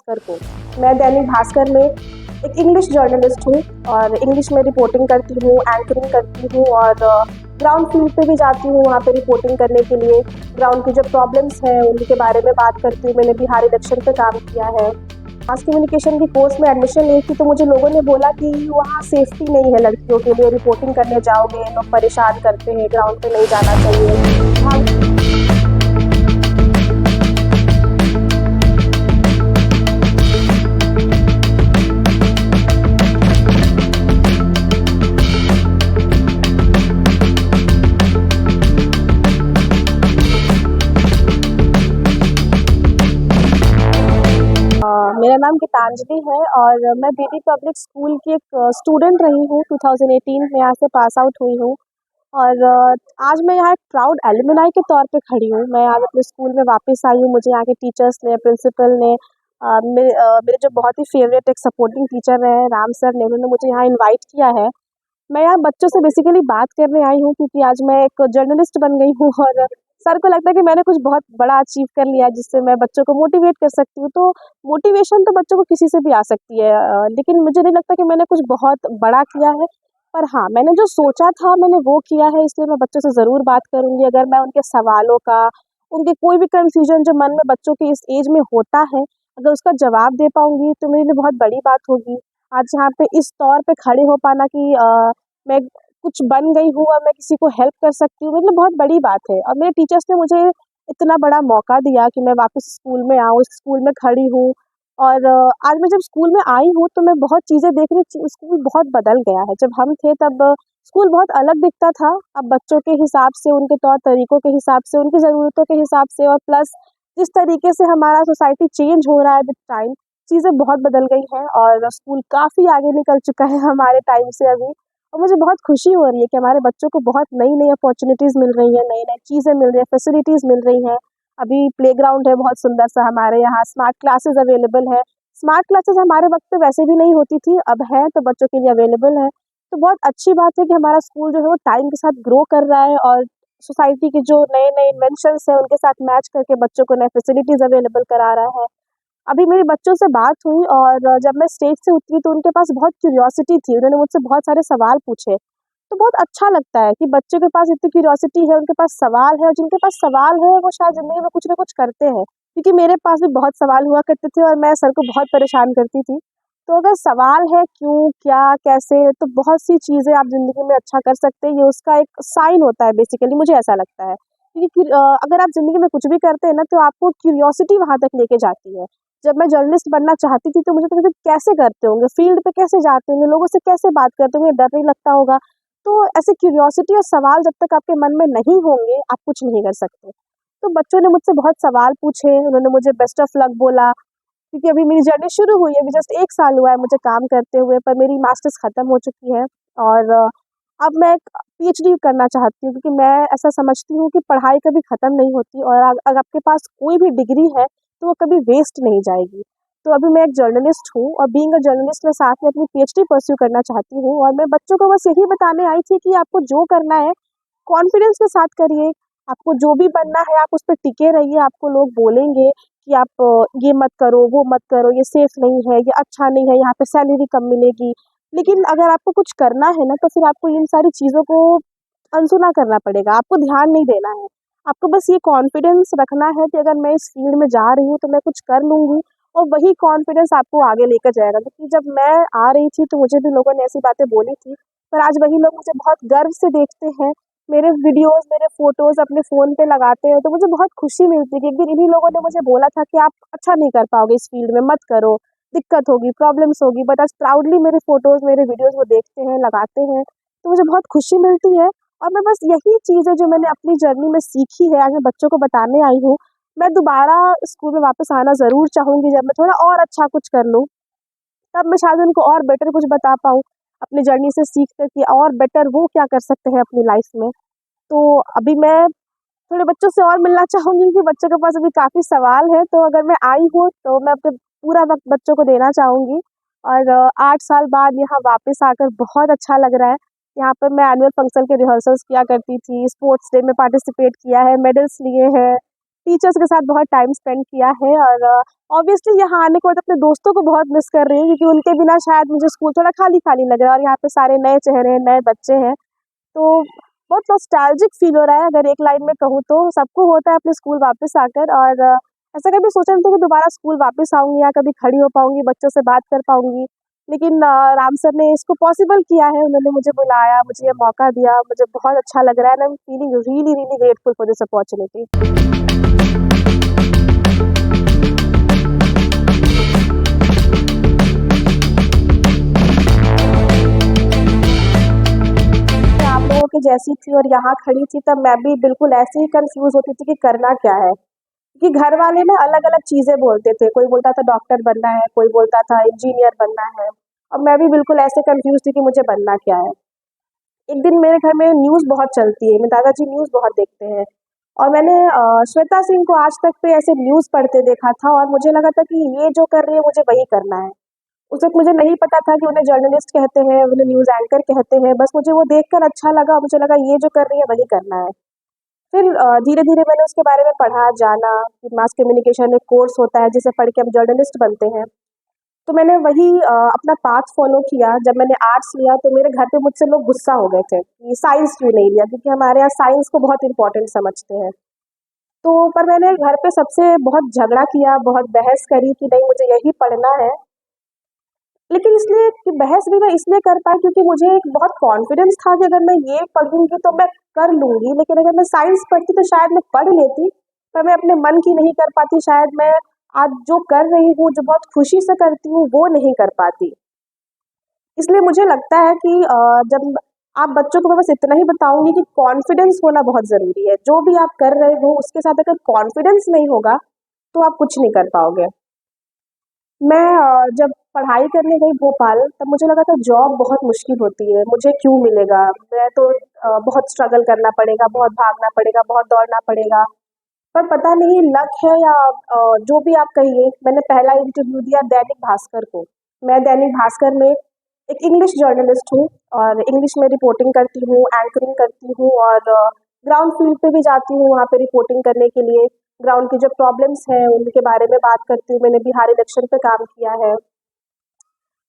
भास्कर को। मैं दैनिक भास्कर में एक इंग्लिश जर्नलिस्ट हूँ और इंग्लिश में रिपोर्टिंग करती हूँ, एंकरिंग करती हूँ और ग्राउंड फील्ड पे भी जाती हूँ वहाँ पे रिपोर्टिंग करने के लिए। ग्राउंड की जो प्रॉब्लम्स हैं उनके बारे में बात करती हूँ। मैंने बिहार इलेक्शन पे काम किया है। मास कम्युनिकेशन की कोर्स में एडमिशन ली थी तो मुझे लोगों ने बोला कि वहाँ सेफ्टी नहीं है लड़कियों के लिए, रिपोर्टिंग करने जाओगे लोग परेशान करते हैं, ग्राउंड पे नहीं जाना चाहिए। हाँ, मेरा नाम गीतांजलि है और मैं बीडी पब्लिक स्कूल की एक स्टूडेंट रही हूँ। 2018 में यहाँ से पास आउट हुई हूँ और आज मैं यहाँ एक प्राउड एलुमनाई के तौर पे खड़ी हूँ। मैं आज अपने स्कूल में वापस आई हूँ। मुझे यहाँ के टीचर्स ने, प्रिंसिपल ने, मेरे जो बहुत ही फेवरेट एक सपोर्टिंग टीचर हैं राम सर ने, उन्होंने मुझे यहाँ इनवाइट किया है। मैं यहाँ बच्चों से बेसिकली बात करने आई हूँ क्योंकि आज मैं एक जर्नलिस्ट बन गई हूँ और सर को लगता है कि मैंने कुछ बहुत बड़ा अचीव कर लिया जिससे मैं बच्चों को मोटिवेट कर सकती हूँ। तो मोटिवेशन तो बच्चों को किसी से भी आ सकती है, लेकिन मुझे नहीं लगता कि मैंने कुछ बहुत बड़ा किया है। पर हाँ, मैंने जो सोचा था मैंने वो किया है, इसलिए मैं बच्चों से ज़रूर बात करूँगी। अगर मैं उनके सवालों का, उनके कोई भी कन्फ्यूजन जो मन में बच्चों के इस एज में होता है, अगर उसका जवाब दे पाऊँगी तो मेरे लिए बहुत बड़ी बात होगी। आज यहाँ पे इस तौर पे खड़े हो पाना कि मैं कुछ बन गई हूँ और मैं किसी को हेल्प कर सकती हूँ, मतलब बहुत बड़ी बात है। और मेरे टीचर्स ने मुझे इतना बड़ा मौका दिया कि मैं वापस स्कूल में आऊँ, स्कूल में खड़ी हूँ। और आज मैं जब स्कूल में आई हूँ तो मैं बहुत चीज़ें देख रही हूँ, स्कूल बहुत बदल गया है। जब हम थे तब स्कूल बहुत अलग दिखता था। अब बच्चों के हिसाब से, उनके तौर तरीकों के हिसाब से, उनकी ज़रूरतों के हिसाब से और प्लस जिस तरीके से हमारा सोसाइटी चेंज हो रहा है विद टाइम, चीज़ें बहुत बदल गई हैं और स्कूल काफ़ी आगे निकल चुका है हमारे टाइम से अभी। और मुझे बहुत खुशी हो रही है कि हमारे बच्चों को बहुत नई-नई अपॉर्च्युनिटीज़ मिल रही हैं, नई-नई चीज़ें मिल रही हैं, फैसिलिटीज़ मिल रही हैं। अभी प्लेग्राउंड है बहुत सुंदर-सा हमारे यहाँ, स्मार्ट क्लासेस अवेलेबल है। स्मार्ट क्लासेस हमारे वक़्त पे वैसे भी नहीं होती थी, अब है तो बच्चों के लिए अवेलेबल है। तो बहुत अच्छी बात है कि हमारा स्कूल जो है वो टाइम के साथ ग्रो कर रहा है और सोसाइटी के जो नए-नए इन्वेंशन्स हैं उनके साथ मैच करके बच्चों को नए फैसिलिटीज़ अवेलेबल करा रहा है। अभी मेरे बच्चों से बात हुई और जब मैं स्टेज से उतरी तो उनके पास बहुत क्यूरियोसिटी थी, उन्होंने मुझसे बहुत सारे सवाल पूछे। तो बहुत अच्छा लगता है कि बच्चों के पास इतनी क्यूरियोसिटी है, उनके पास सवाल है और जिनके पास सवाल है वो शायद ज़िंदगी में कुछ ना कुछ करते हैं। क्योंकि मेरे पास भी बहुत सवाल हुआ करते थे और मैं सर को बहुत परेशान करती थी। तो अगर सवाल है क्यों, क्या, कैसे, तो बहुत सी चीज़ें आप ज़िंदगी में अच्छा कर सकते हैं, ये उसका एक साइन होता है बेसिकली, मुझे ऐसा लगता है। क्योंकि अगर आप ज़िंदगी में कुछ भी करते हैं ना तो आपको क्यूरियोसिटी वहाँ तक लेके जाती है। जब मैं जर्नलिस्ट बनना चाहती थी तो मुझे तो कैसे करते होंगे, फील्ड पे कैसे जाते होंगे, लोगों से कैसे बात करते होंगे, डर नहीं लगता होगा। तो ऐसे क्यूरियोसिटी और सवाल जब तक आपके मन में नहीं होंगे, आप कुछ नहीं कर सकते। तो बच्चों ने मुझसे बहुत सवाल पूछे, उन्होंने मुझे बेस्ट ऑफ लक बोला, क्योंकि अभी मेरी जर्नी शुरू हुई है, अभी जस्ट 1 साल हुआ है मुझे काम करते हुए, पर मेरी मास्टर्स खत्म हो चुकी है और अब मैं एक पीएचडी करना चाहती हूँ क्योंकि मैं ऐसा समझती हूँ कि पढ़ाई कभी ख़त्म नहीं होती और अगर आपके पास कोई भी डिग्री है, तो वो कभी वेस्ट नहीं जाएगी। तो अभी मैं एक जर्नलिस्ट हूँ और बीइंग अ जर्नलिस्ट मैं साथ में अपनी पीएचडी परस्यू करना चाहती हूँ और मैं बच्चों को बस यही बताने आई थी कि आपको जो करना है, कॉन्फिडेंस के साथ करिए। आपको जो भी बनना है आप उस पे टिके रहिए। आपको लोग बोलेंगे कि आप ये मत करो, वो मत करो, ये सेफ नहीं है, ये अच्छा नहीं है, यहाँ पे सैलरी कम मिलेगी। लेकिन अगर आपको कुछ करना है ना, तो फिर आपको इन सारी चीज़ों को अनसुना करना पड़ेगा, आपको ध्यान नहीं देना है। आपको बस ये कॉन्फिडेंस रखना है कि अगर मैं इस फ़ील्ड में जा रही हूँ, तो मैं कुछ कर लूँगी और वही कॉन्फिडेंस आपको आगे लेकर जाएगा। क्योंकि जब मैं आ रही थी, तो मुझे भी लोगों ने ऐसी बातें बोली थी, पर आज वही लोग मुझे बहुत गर्व से देखते हैं। मेरे वीडियोज़, मेरे फ़ोटोज़ अपने फ़ोन पे लगाते हैं, तो मुझे बहुत खुशी मिलती है कि एक दिन इन्हीं लोगों ने मुझे बोला था कि आप अच्छा नहीं कर पाओगे इस फ़ील्ड में, मत करो, दिक्कत होगी, प्रॉब्लम्स होगी। बट आज प्राउडली मेरे फ़ोटोज़, मेरे वीडियोज़ वो देखते हैं, लगाते हैं, तो मुझे बहुत खुशी मिलती है। और मैं बस यही चीज़ है जो मैंने अपनी जर्नी में सीखी है, आज मैं बच्चों को बताने आई हूँ। मैं दोबारा स्कूल में वापस आना ज़रूर चाहूँगी जब मैं थोड़ा और अच्छा कुछ कर लूँ, तब मैं शायद उनको और बेटर कुछ बता पाऊँ, अपनी जर्नी से सीख कर कि और बेटर वो क्या कर सकते हैं अपनी लाइफ़ में। तो अभी मैं थोड़े बच्चों से और मिलना चाहूँगी कि बच्चों के पास अभी काफ़ी सवाल है, तो अगर मैं आई हूँ तो मैं अपने पूरा वक़्त बच्चों को देना चाहूँगी। और 8 साल बाद यहाँ वापस आकर बहुत अच्छा लग रहा है। यहाँ पर मैं एनुअल फंक्शन के रिहर्सल्स किया करती थी, स्पोर्ट्स डे में पार्टिसिपेट किया है, मेडल्स लिए हैं। टीचर्स के साथ बहुत टाइम स्पेंड किया है और ऑब्वियसली यहाँ आने के बाद अपने दोस्तों को बहुत मिस कर रही हूँ क्योंकि उनके बिना शायद मुझे स्कूल थोड़ा खाली-खाली लग रहा है और यहाँ पे सारे नए चेहरे हैं, नए बच्चे हैं। तो बहुत नॉस्टैल्जिक फ़ील हो रहा है अगर एक लाइन में कहूँ तो। सबको होता है अपने स्कूल वापस आकर और ऐसा कभी सोचा नहीं था कि दोबारा स्कूल वापस आऊँगी या कभी खड़ी हो पाऊँगी, बच्चों से बात कर पाऊँगी। लेकिन राम सर ने इसको पॉसिबल किया है, उन्होंने मुझे बुलाया, मुझे ये मौका दिया, मुझे बहुत अच्छा लग रहा है and I am feeling really really grateful for this opportunity. मैं आप लोगों की जैसी थी और यहाँ खड़ी थी तब मैं भी बिल्कुल ऐसे ही कन्फ्यूज़ होती थी कि करना क्या है? क्योंकि घर वाले ना अलग-अलग चीज़ें बोलते थे, कोई बोलता था डॉक्टर बनना है, कोई बोलता था इंजीनियर बनना है और मैं भी बिल्कुल ऐसे कन्फ्यूज़ थी कि मुझे बनना क्या है। एक दिन मेरे घर में न्यूज़ बहुत चलती है, मेरे दादाजी न्यूज़ बहुत देखते हैं और मैंने श्वेता सिंह को आज तक पे ऐसे न्यूज़ पढ़ते देखा था और मुझे लगा था कि ये जो कर रही है मुझे वही करना है। उस वक़्त मुझे नहीं पता था कि उन्हें जर्नलिस्ट कहते हैं, उन्हें न्यूज़ एंकर कहते हैं, बस मुझे वो देखकर अच्छा लगा, मुझे लगा ये जो कर रही है वही करना है। फिर धीरे-धीरे मैंने उसके बारे में पढ़ा, जाना कि मास कम्युनिकेशन एक कोर्स होता है जिसे पढ़ के हम जर्नलिस्ट बनते हैं। तो मैंने वही अपना पाथ फ़ॉलो किया। जब मैंने आर्ट्स लिया तो मेरे घर पे मुझसे लोग गुस्सा हो गए थे कि साइंस क्यों नहीं लिया? क्योंकि हमारे यहाँ साइंस को बहुत इम्पोर्टेंट समझते हैं। तो पर मैंने घर पे सबसे बहुत झगड़ा किया, बहुत बहस करी कि नहीं मुझे यही पढ़ना है। लेकिन इसलिए कि बहस भी मैं इसलिए कर पाई क्योंकि मुझे एक बहुत कॉन्फिडेंस था कि अगर मैं ये पढ़ूँगी तो मैं कर लूँगी, लेकिन अगर मैं साइंस पढ़ती तो शायद मैं पढ़ लेती, पर मैं अपने मन की नहीं कर पाती, शायद मैं आज जो कर रही हूँ, जो बहुत खुशी से करती हूँ, वो नहीं कर पाती। इसलिए मुझे लगता है कि जब आप बच्चों को मैं बस इतना ही बताऊँगी कि कॉन्फिडेंस होना बहुत ज़रूरी है। जो भी आप कर रहे हो, उसके साथ अगर कॉन्फिडेंस नहीं होगा, तो आप कुछ नहीं कर पाओगे। मैं जब पढ़ाई करने गई भोपाल तब मुझे लगा था जॉब बहुत मुश्किल होती है, मुझे क्यों मिलेगा? मैं तो बहुत स्ट्रगल करना पड़ेगा, बहुत भागना पड़ेगा, बहुत दौड़ना पड़ेगा। पर पता नहीं लक है या जो भी आप कहिए, मैंने पहला इंटरव्यू दिया दैनिक भास्कर को। मैं दैनिक भास्कर में एक इंग्लिश जर्नलिस्ट हूँ और इंग्लिश में रिपोर्टिंग करती हूँ, एंकरिंग करती हूँ और ग्राउंड फील्ड पे भी जाती हूँ वहाँ पे रिपोर्टिंग करने के लिए। ग्राउंड की जो प्रॉब्लम्स हैं, उनके बारे में बात करती हूँ। मैंने बिहार इलेक्शन पे काम किया है।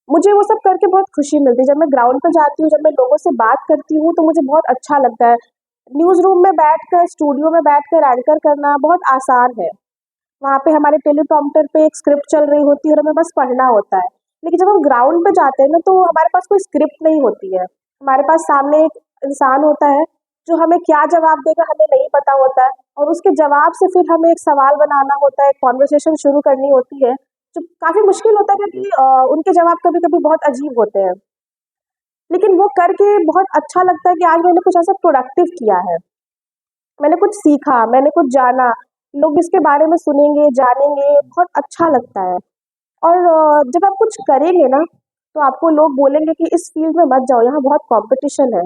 मुझे वो सब करके बहुत खुशी मिलती है। जब मैं ग्राउंड पे जाती हूँ, जब मैं लोगों से बात करती हूँ, तो मुझे बहुत अच्छा लगता है। न्यूज़ रूम में बैठकर, स्टूडियो में बैठकर एंकर करना बहुत आसान है। वहाँ पे हमारे टेलीप्रॉम्प्टर पे एक स्क्रिप्ट चल रही होती है और हमें बस पढ़ना होता है। लेकिन जब हम ग्राउंड पे जाते हैं ना, तो हमारे पास कोई स्क्रिप्ट नहीं होती है। हमारे पास सामने एक इंसान होता है, जो हमें क्या जवाब देगा हमें नहीं पता होता है और उसके जवाब से फिर हमें एक सवाल बनाना होता है, एक कन्वर्सेशन शुरू करनी होती है, जो काफ़ी मुश्किल होता है क्योंकि उनके जवाब कभी-कभी बहुत अजीब होते हैं। लेकिन वो करके बहुत अच्छा लगता है कि आज मैंने कुछ ऐसा प्रोडक्टिव किया है। मैंने कुछ सीखा, मैंने कुछ जाना, लोग इसके बारे में सुनेंगे, जानेंगे, बहुत अच्छा लगता है। और जब आप कुछ करेंगे ना, तो आपको लोग बोलेंगे कि इस फ़ील्ड में मत जाओ, यहाँ बहुत कॉम्पिटिशन है।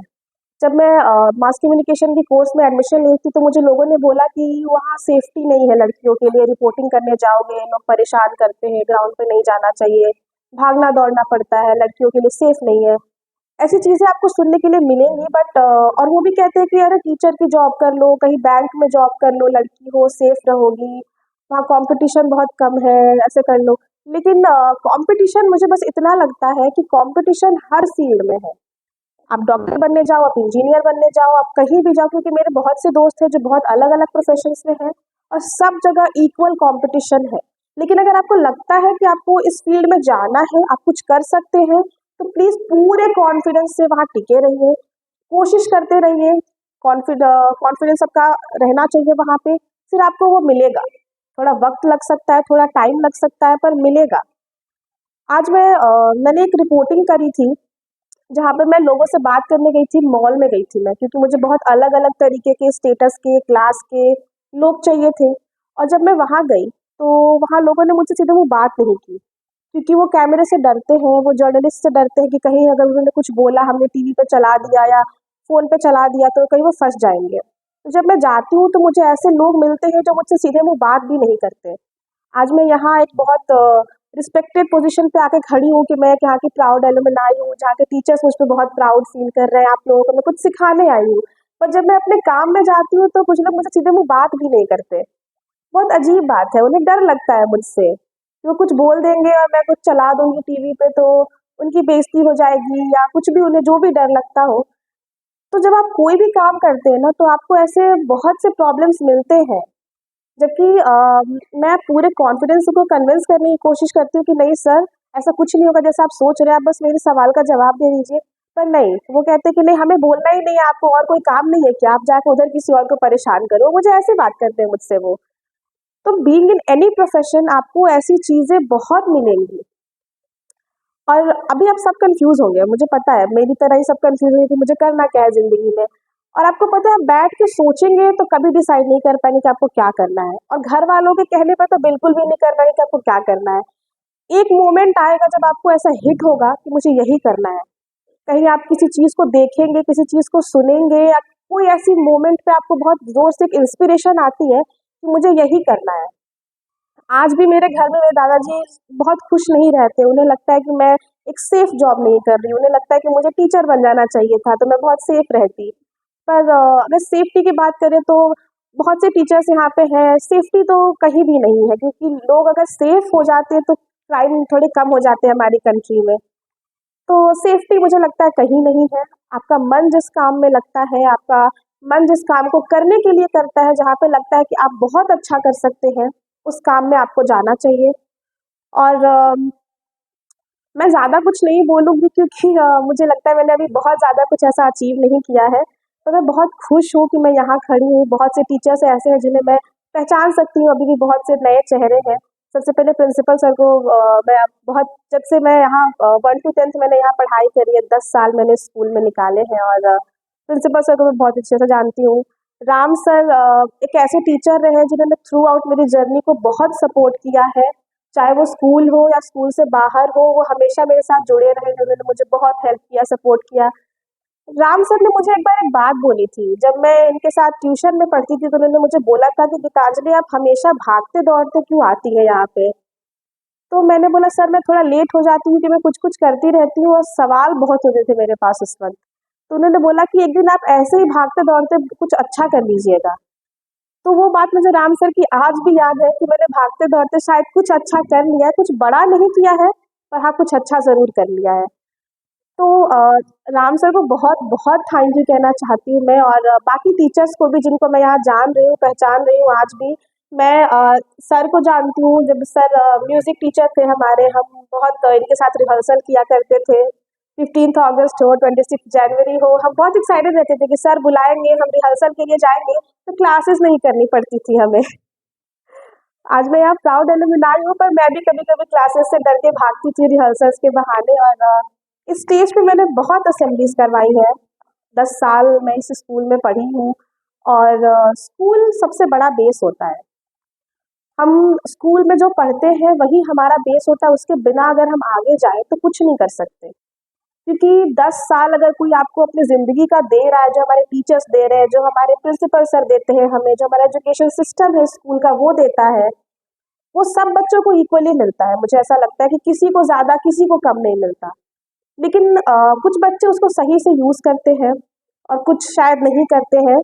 जब मैं मास कम्युनिकेशन के कोर्स में एडमिशन ली थी, तो मुझे लोगों ने बोला कि वहाँ सेफ्टी नहीं है लड़कियों के लिए, रिपोर्टिंग करने जाओगे, लोग परेशान करते हैं, ग्राउंड पे नहीं जाना चाहिए, भागना-दौड़ना पड़ता है, लड़कियों के लिए सेफ नहीं है। ऐसी चीज़ें आपको सुनने के लिए मिलेंगी बट और वो भी कहते हैं कि अरे टीचर की जॉब कर लो, कहीं बैंक में जॉब कर लो, लड़की हो सेफ रहोगी, वहाँ कंपटीशन बहुत कम है, ऐसे कर लो। लेकिन कंपटीशन मुझे बस इतना लगता है कि कंपटीशन हर फील्ड में है। आप डॉक्टर बनने जाओ, आप इंजीनियर बनने जाओ, आप कहीं भी जाओ क्योंकि मेरे बहुत से दोस्त हैं जो बहुत अलग-अलग प्रोफ़ेशन्स में हैं और सब जगह इक्वल कॉम्पिटिशन है। लेकिन अगर आपको लगता है कि आपको इस फ़ील्ड में जाना है, आप कुछ कर सकते हैं, तो प्लीज़ पूरे कॉन्फिडेंस से वहाँ टिके रहिए, कोशिश करते रहिए, कॉन्फिडेंस आपका रहना चाहिए वहाँ पे, फिर आपको वो मिलेगा। थोड़ा वक़्त लग सकता है, थोड़ा टाइम लग सकता है पर मिलेगा। आज मैंने एक रिपोर्टिंग करी थी जहाँ पे मैं लोगों से बात करने गई थी, मॉल में गई थी मैं क्योंकि मुझे बहुत अलग-अलग तरीके के स्टेटस के, क्लास के लोग चाहिए थे और जब मैं वहाँ गई, तो वहाँ लोगों ने मुझसे सीधे मुँह बात नहीं की क्योंकि वो कैमरे से डरते हैं, वो जर्नलिस्ट से डरते हैं कि कहीं अगर उन्होंने कुछ बोला, हमने टीवी पे चला दिया या फ़ोन पे चला दिया तो कहीं वो फँस जाएँगे। तो जब मैं जाती हूँ तो मुझे ऐसे लोग मिलते हैं जो मुझसे सीधे मुँह बात भी नहीं करते। आज मैं यहाँ एक बहुत रिस्पेक्टेड पोज़ीशन पे आके खड़ी हूँ कि मैं एक यहाँ की प्राउड एलुमनाई हूँ, जहाँ के टीचर्स मुझ पे बहुत प्राउड फ़ील कर रहे हैं, आप लोगों को मैं कुछ सिखाने आई हूँ। पर जब मैं अपने काम में जाती हूँ, तो कुछ लोग मुझसे सीधे मुँह बात भी नहीं करते। बहुत अजीब बात है, उन्हें डर लगता है मुझसे। वो कुछ बोल देंगे और मैं कुछ चला दूँगी टीवी पे तो उनकी बेइज़्ती हो जाएगी या कुछ भी उन्हें जो भी डर लगता हो। तो जब आप कोई भी काम करते हैं ना तो आपको ऐसे बहुत से प्रॉब्लम्स मिलते हैं। जबकि मैं पूरे कॉन्फिडेंस को कन्विंस करने की कोशिश करती हूँ कि नहीं सर, ऐसा कुछ नहीं होगा जैसा आप सोच रहे हैं, आप बस मेरे सवाल का जवाब दे दीजिए। पर नहीं, वो कहते हैं कि नहीं हमें बोलना ही नहीं है, आपको और कोई काम नहीं है क्या? आप जाके उधर किसी और को परेशान करो। मुझे ऐसे बात करते हैं मुझसे वो। तो बीइंग इन एनी प्रोफेशन आपको ऐसी चीज़ें बहुत मिलेंगी। और अभी आप सब कन्फ्यूज़ होंगे, मुझे पता है, मेरी तरह ही सब कन्फ्यूज़ होंगे कि मुझे करना क्या है ज़िंदगी में। और आपको पता है आप बैठ के सोचेंगे तो कभी डिसाइड नहीं कर पाएँगे कि आपको क्या करना है और घर वालों के कहने पर तो बिल्कुल भी नहीं कर पाएँगे कि आपको क्या करना है। एक मोमेंट आएगा जब आपको ऐसा हिट होगा कि मुझे यही करना है। कहीं आप किसी चीज़ को देखेंगे, किसी चीज़ को सुनेंगे या कोई ऐसी मोमेंट पे आपको बहुत ज़ोर से एक इंस्पिरेशन आती है कि मुझे यही करना है। आज भी मेरे घर में मेरे दादाजी बहुत खुश नहीं रहते, उन्हें लगता है कि मैं एक सेफ जॉब नहीं कर रही हूँ, उन्हें लगता है कि मुझे टीचर बन जाना चाहिए था, तो मैं बहुत सेफ रहती। पर अगर सेफ्टी की बात करें तो बहुत से टीचर्स यहाँ पे हैं, सेफ्टी तो कहीं भी नहीं है क्योंकि लोग अगर सेफ हो जाते हैं तो क्राइम थोड़े कम हो जाते हैं हमारी कंट्री में। तो सेफ्टी मुझे लगता है कहीं नहीं है। आपका मन जिस काम में लगता है, आपका मन जिस काम को करने के लिए करता है, जहाँ पे लगता है कि आप बहुत अच्छा कर सकते हैं, उस काम में आपको जाना चाहिए। और मैं ज़्यादा कुछ नहीं बोलूँगी क्योंकि मुझे लगता है मैंने अभी बहुत ज़्यादा कुछ ऐसा अचीव नहीं किया है। तो मैं बहुत खुश हूँ कि मैं यहाँ खड़ी हूँ। बहुत से टीचर्स ऐसे हैं जिन्हें मैं पहचान सकती हूँ, अभी भी बहुत से नए चेहरे हैं। सबसे पहले प्रिंसिपल सर को मैं अब बहुत जब से मैं यहाँ 1 टू 10th मैंने यहाँ पढ़ाई करी है, 10 साल मैंने स्कूल में निकाले हैं और प्रिंसिपल सर को मैं बहुत अच्छे से जानती हूँ। राम सर एक ऐसे टीचर रहे जिन्होंने थ्रू आउट मेरी जर्नी को बहुत सपोर्ट किया है। चाहे वो स्कूल हो या स्कूल से बाहर हो, वो हमेशा मेरे साथ जुड़े रहे हैं, उन्होंने मुझे बहुत हेल्प किया, सपोर्ट किया। राम सर ने मुझे एक बार एक बात बोली थी, जब मैं इनके साथ ट्यूशन में पढ़ती थी तो उन्होंने मुझे बोला था कि गीतांजलि आप हमेशा भागते-दौड़ते क्यों आती हैं यहाँ पे? तो मैंने बोला सर मैं थोड़ा लेट हो जाती हूँ कि मैं कुछ-कुछ करती रहती हूँ और सवाल बहुत होते थे मेरे पास उस वक़्त। तो उन्होंने बोला कि एक दिन आप ऐसे ही भागते-दौड़ते कुछ अच्छा कर लीजिएगा। तो वो बात मुझे राम सर की आज भी याद है कि मैंने भागते-दौड़ते शायद कुछ अच्छा कर लिया है, कुछ बड़ा नहीं किया है, पर हाँ, कुछ अच्छा ज़रूर कर लिया है। तो राम सर को बहुत-बहुत थैंक यू कहना चाहती हूँ मैं और बाकी टीचर्स को भी जिनको मैं यहाँ जान रही हूँ, पहचान रही हूँ आज भी। मैं सर को जानती हूँ, जब सर म्यूज़िक टीचर थे हमारे, हम बहुत इनके साथ रिहर्सल किया करते थे। 15th अगस्त हो, 26 जनवरी हो, हम बहुत एक्साइटेड रहते थे कि सर बुलाएँगे, हम रिहर्सल के लिए जाएँगे, तो क्लासेस नहीं करनी पड़ती थी हमें। आज मैं यहाँ प्राउड एलुमनाई हूँ, पर मैं भी कभी-कभी क्लासेस से डर के भागती थी रिहर्सल्स के बहाने और इस स्टेज पे मैंने बहुत असेंबलीज़ करवाई है। 10 साल मैं इस स्कूल में पढ़ी हूँ और स्कूल सबसे बड़ा बेस होता है। हम स्कूल में जो पढ़ते हैं वही हमारा बेस होता है, उसके बिना अगर हम आगे जाएँ तो कुछ नहीं कर सकते। क्योंकि 10 साल अगर कोई आपको अपनी ज़िंदगी का दे रहा है, जो हमारे टीचर्स दे रहे हैं, जो हमारे प्रिंसिपल सर देते हैं हमें, जो हमारा एजुकेशन सिस्टम है स्कूल का वो देता है, वो सब बच्चों को इक्वली मिलता है। मुझे ऐसा लगता है कि किसी को ज़्यादा, किसी को कम नहीं मिलता। लेकिन कुछ बच्चे उसको सही से यूज़ करते हैं और कुछ शायद नहीं करते हैं।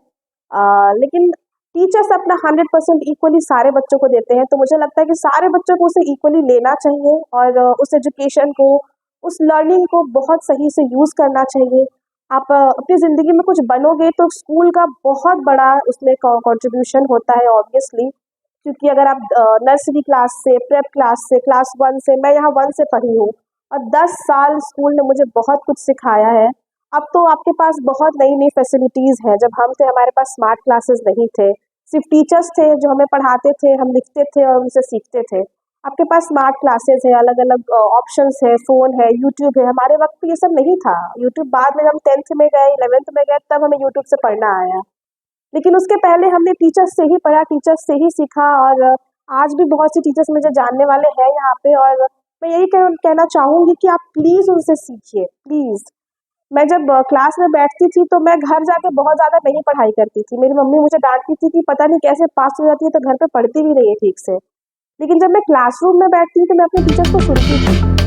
लेकिन टीचर्स अपना 100% इक्वली सारे बच्चों को देते हैं, तो मुझे लगता है कि सारे बच्चों को उसे इक्वली लेना चाहिए और उस एजुकेशन को, उस लर्निंग को बहुत सही से यूज़ करना चाहिए। आप अपनी ज़िंदगी में कुछ बनोगे तो स्कूल का बहुत बड़ा उसमें कंट्रीब्यूशन होता है ऑब्वियसली। क्योंकि अगर आप नर्सरी क्लास से, प्रेप क्लास से, क्लास 1 से, मैं यहाँ 1 से पढ़ी हूँ और 10 साल स्कूल ने मुझे बहुत कुछ सिखाया है। अब तो आपके पास बहुत नई-नई फैसिलिटीज़ हैं, जब हम थे हमारे पास स्मार्ट क्लासेस नहीं थे, सिर्फ़ टीचर्स थे जो हमें पढ़ाते थे, हम लिखते थे और उनसे सीखते थे। आपके पास स्मार्ट क्लासेस है, अलग-अलग ऑप्शंस है, फ़ोन है, यूट्यूब है, हमारे वक़्त पे ये सब नहीं था। यूट्यूब बाद में हम 10th में गए, 11th में गए, तब हमें यूट्यूब से पढ़ना आया। लेकिन उसके पहले हमने टीचर्स से ही पढ़ा, टीचर्स से ही सीखा और आज भी बहुत सी टीचर्स मुझे जानने वाले हैं यहाँ पे और मैं यही कहना चाहूँगी कि आप प्लीज़ उनसे सीखिए, प्लीज़। मैं जब क्लास में बैठती थी तो मैं घर जाके बहुत ज़्यादा नहीं पढ़ाई करती थी। मेरी मम्मी मुझे डाँटती थी कि पता नहीं कैसे पास हो जाती है, तो घर पे पढ़ती भी नहीं है ठीक से। लेकिन जब मैं क्लासरूम में बैठती थी तो मैं अपने टीचर्स को सुनती थी।